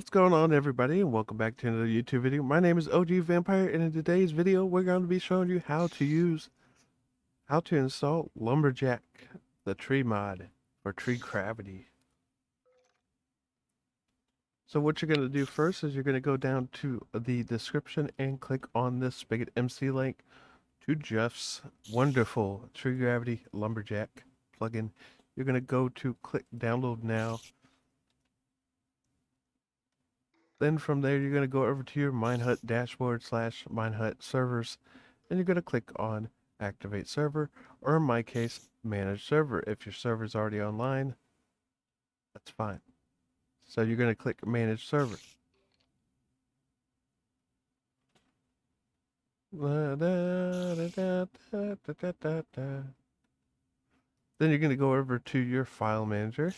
What's going on, everybody, and welcome back to another YouTube video. My name is OG Vampire, and in today's video we're going to be showing you how to install LumberJack, the tree mod for tree gravity. So what you're going to do first is you're going to go down to the description and click on this Spigot MC link to Jeff's wonderful tree gravity LumberJack plugin. You're going to go to click download now. Then from there, you're going to go over to your Minehut dashboard / Minehut servers, and you're going to click on activate server, or in my case, manage server. If your server is already online, that's fine. So you're going to click manage server. Then you're going to go over to your file manager.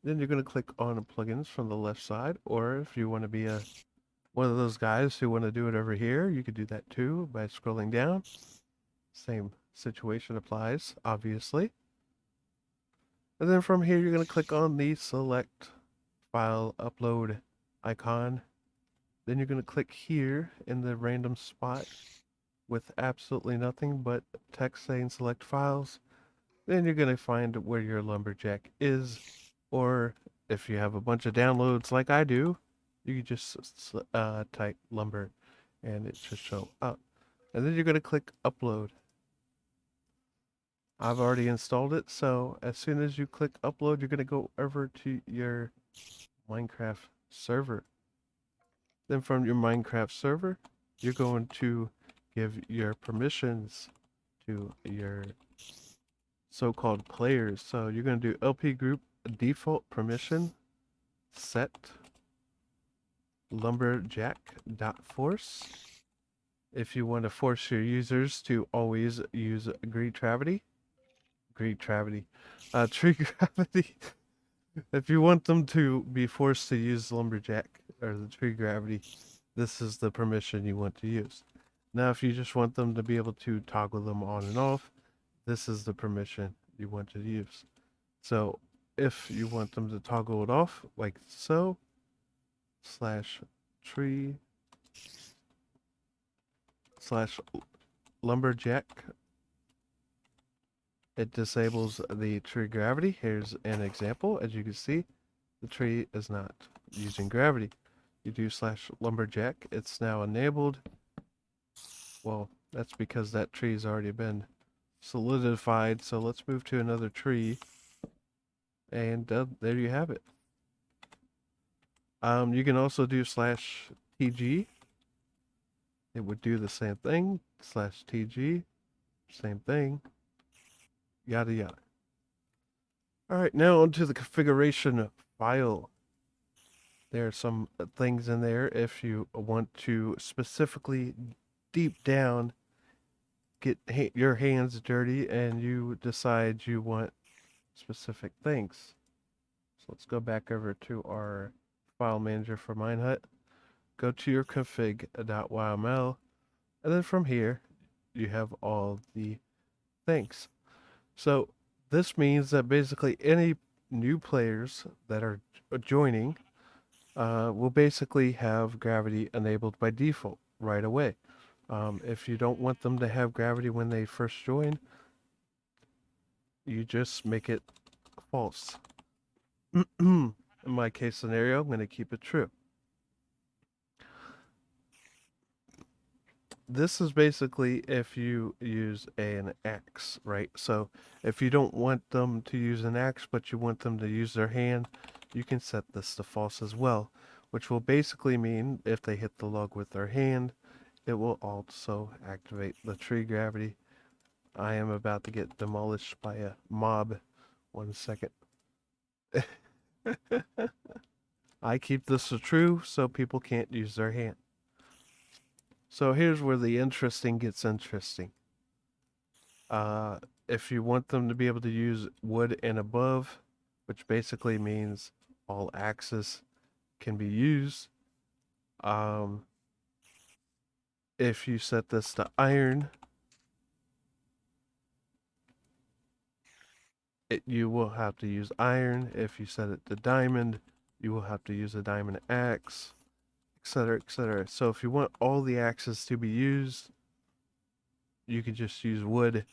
Then you're going to click on plugins from the left side, or if you want to be one of those guys who want to do it over here, you could do that too by scrolling down. Same situation applies, obviously. And then from here, you're going to click on the select file upload icon. Then you're going to click here in the random spot with absolutely nothing but text saying select files. Then you're going to find where your LumberJack is, or if you have a bunch of downloads like I do, you can just type lumber and it should show up. And then you're going to click upload. I've already installed it, so as soon as you click upload, you're going to go over to your Minecraft server. Then from your Minecraft server, you're going to give your permissions to your so-called players. So you're going to do LP group default permission set lumberjack.force. If you want to force your users to always use tree gravity, tree gravity. If you want them to be forced to use LumberJack or the tree gravity, this is the permission you want to use. Now, if you just want them to be able to toggle them on and off, this is the permission you want to use. So if you want them to toggle it off like so, /tree /lumberjack, it disables the tree gravity. Here's an example. As you can see, the tree is not using gravity. You do /lumberjack, it's now enabled. Well, that's because that tree's already been solidified. So let's move to another tree. And there you have it. You can also do /tg. It would do the same thing. /tg, same thing. Yada yada. All right, now onto the configuration file. There are some things in there if you want to specifically deep down get your hands dirty and you decide you want specific things. So let's go back over to our file manager for Minehut. Go to your config.yml, and then from here you have all the things. So this means that basically any new players that are joining will basically have gravity enabled by default right away. If you don't want them to have gravity when they first join, you just make it false. In my case scenario, I'm going to keep it true. This is basically if you use an axe, right? So if you don't want them to use an axe, but you want them to use their hand, you can set this to false as well, which will basically mean if they hit the log with their hand, it will also activate the tree gravity. I am about to get demolished by a mob. 1 second. I keep this true so people can't use their hand. So here's where the interesting gets interesting. If you want them to be able to use wood and above, which basically means all axes can be used. If you set this to iron, you will have to use iron. If you set it to diamond, you will have to use a diamond axe, etc., etc. So if you want all the axes to be used, you can just use wood,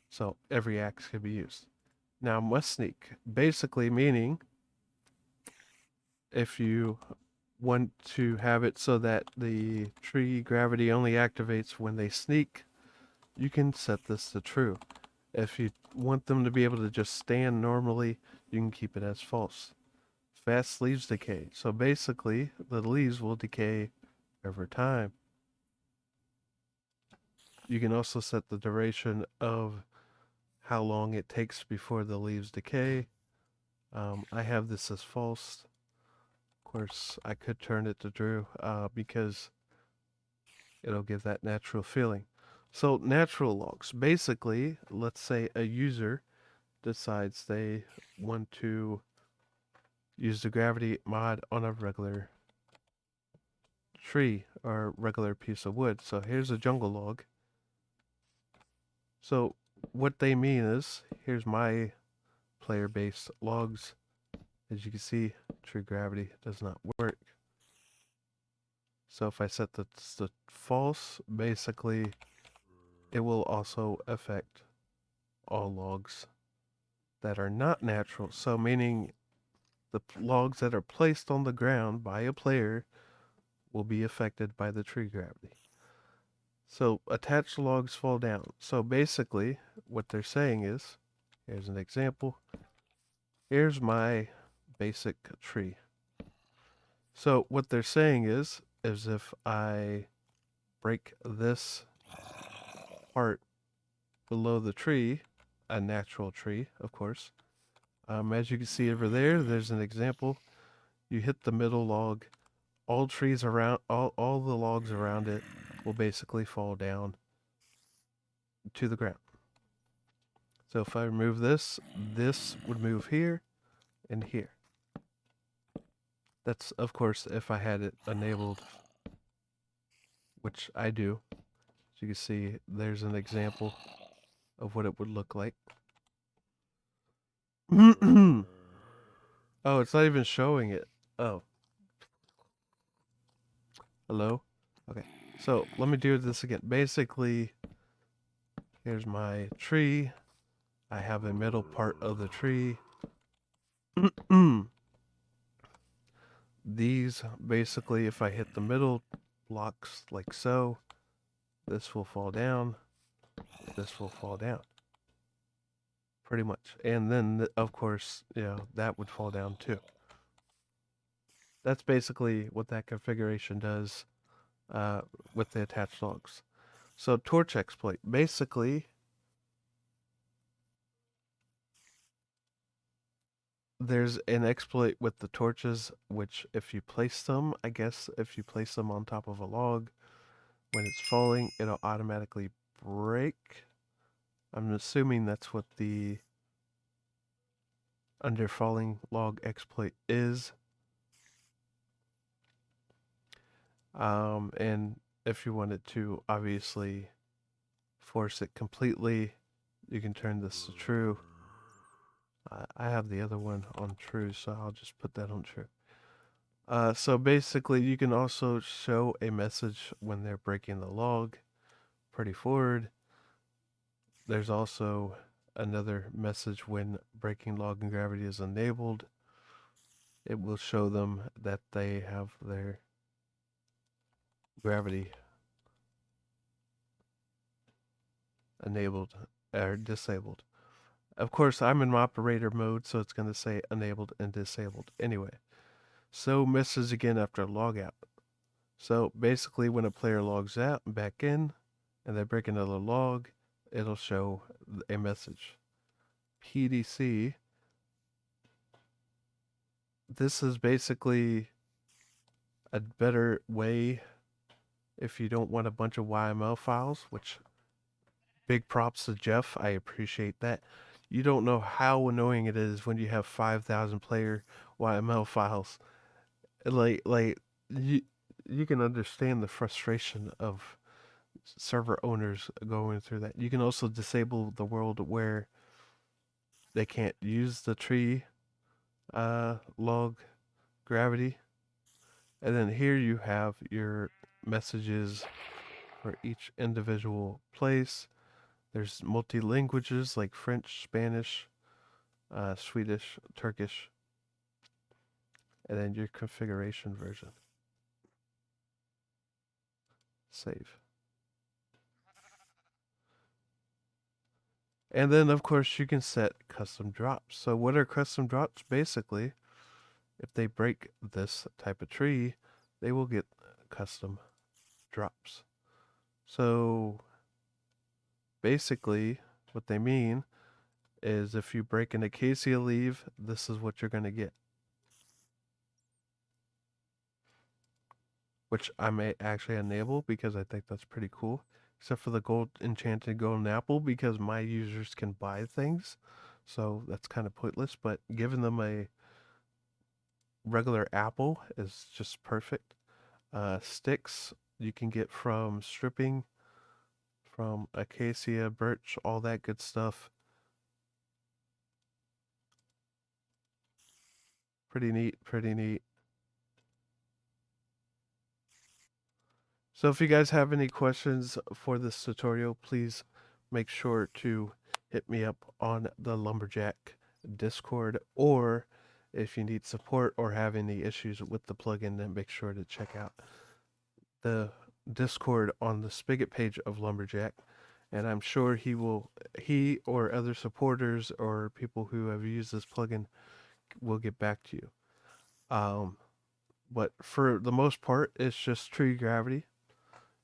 so every axe can be used. Now, must sneak, basically meaning if you want to have it so that the tree gravity only activates when they sneak, you can set this to true. If you want them to be able to just stand normally, you can keep it as false. Fast leaves decay. So basically, the leaves will decay over time. You can also set the duration of how long it takes before the leaves decay. I have this as false. Of course, I could turn it to true because it'll give that natural feeling. So natural logs. Basically, let's say a user decides they want to use the gravity mod on a regular tree or regular piece of wood. So here's a jungle log. So what they mean is, here's my player-based logs. As you can see, tree gravity does not work. So if I set this to false, basically it will also affect all logs that are not natural. So meaning the logs that are placed on the ground by a player will be affected by the tree gravity. So attached logs fall down. So basically what they're saying is, here's an example. Here's my basic tree. So what they're saying is if I break this part below the tree, a natural tree, of course, as you can see over there, there's an example. You hit the middle log, all trees around, all the logs around it will basically fall down to the ground. So if I remove this, this would move here and here. That's, of course, if I had it enabled, which I do. As you can see, there's an example of what it would look like. Oh, it's not even showing it. Oh, hello? Okay, so let me do this again. Basically, here's my tree. I have a middle part of the tree. These, basically, if I hit the middle blocks like so, this will fall down, this will fall down. Pretty much. And then, of course, that would fall down too. That's basically what that configuration does with the attached logs. So torch exploit. Basically, there's an exploit with the torches, which if you place them, I guess if you place them on top of a log, when it's falling, it'll automatically break. I'm assuming that's what the under falling log exploit is. And if you wanted to obviously force it completely, you can turn this to true. I have the other one on true, so I'll just put that on true. So basically, you can also show a message when they're breaking the log. Pretty forward. There's also another message when breaking log and gravity is enabled. It will show them that they have their gravity enabled or disabled. Of course, I'm in operator mode, so it's going to say enabled and disabled anyway. So message again after logout. So basically, when a player logs out and back in, and they break another log, it'll show a message. PDC. This is basically a better way if you don't want a bunch of YML files, which big props to Jeff. I appreciate that. You don't know how annoying it is when you have 5,000 player YML files. Like you can understand the frustration of server owners going through that. You can also disable the world where they can't use the tree log gravity. And then here you have your messages for each individual place. There's multi languages like French, Spanish, Swedish, Turkish, and then your configuration version. Save. And then, of course, you can set custom drops. So, what are custom drops? Basically, if they break this type of tree, they will get custom drops. So, basically, what they mean is if you break an acacia leaf, this is what you're going to get. Which I may actually enable because I think that's pretty cool. Except for the gold enchanted golden apple because my users can buy things. So that's kind of pointless, but giving them a regular apple is just perfect. Sticks you can get from stripping, from acacia, birch, all that good stuff. Pretty neat, pretty neat. So if you guys have any questions for this tutorial, please make sure to hit me up on the LumberJack Discord, or if you need support or have any issues with the plugin, then make sure to check out the Discord on the Spigot page of LumberJack. And I'm sure he or other supporters or people who have used this plugin will get back to you. Um, but for the most part, it's just tree gravity.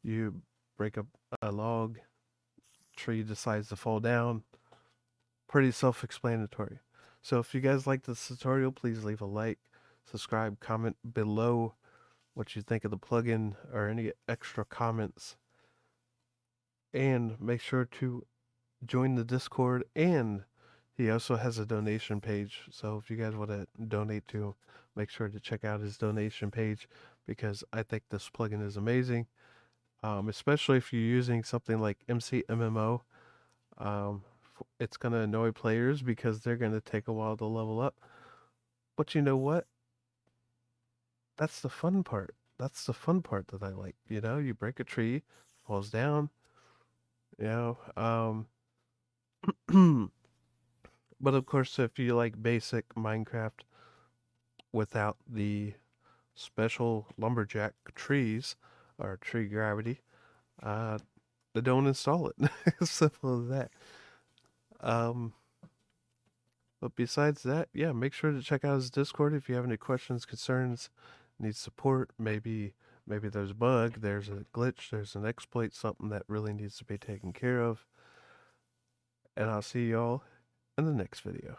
You break up a log, tree decides to fall down. Pretty self-explanatory. So if you guys like this tutorial, please leave a like, subscribe, comment below what you think of the plugin or any extra comments, and make sure to join the Discord. And he also has a donation page, so if you guys want to donate to him, make sure to check out his donation page because I think this plugin is amazing. Especially if you're using something like MCMMO. It's going to annoy players because they're going to take a while to level up. But you know what? That's the fun part. That's the fun part that I like. You know, you break a tree, falls down, you know. But of course, if you like basic Minecraft without the special lumberjack trees or tree gravity, uh, they don't install it. Simple as that. Um, but besides that, yeah, make sure to check out his Discord if you have any questions, concerns, need support. Maybe there's a bug, there's a glitch, there's an exploit, something that really needs to be taken care of. And I'll see y'all in the next video.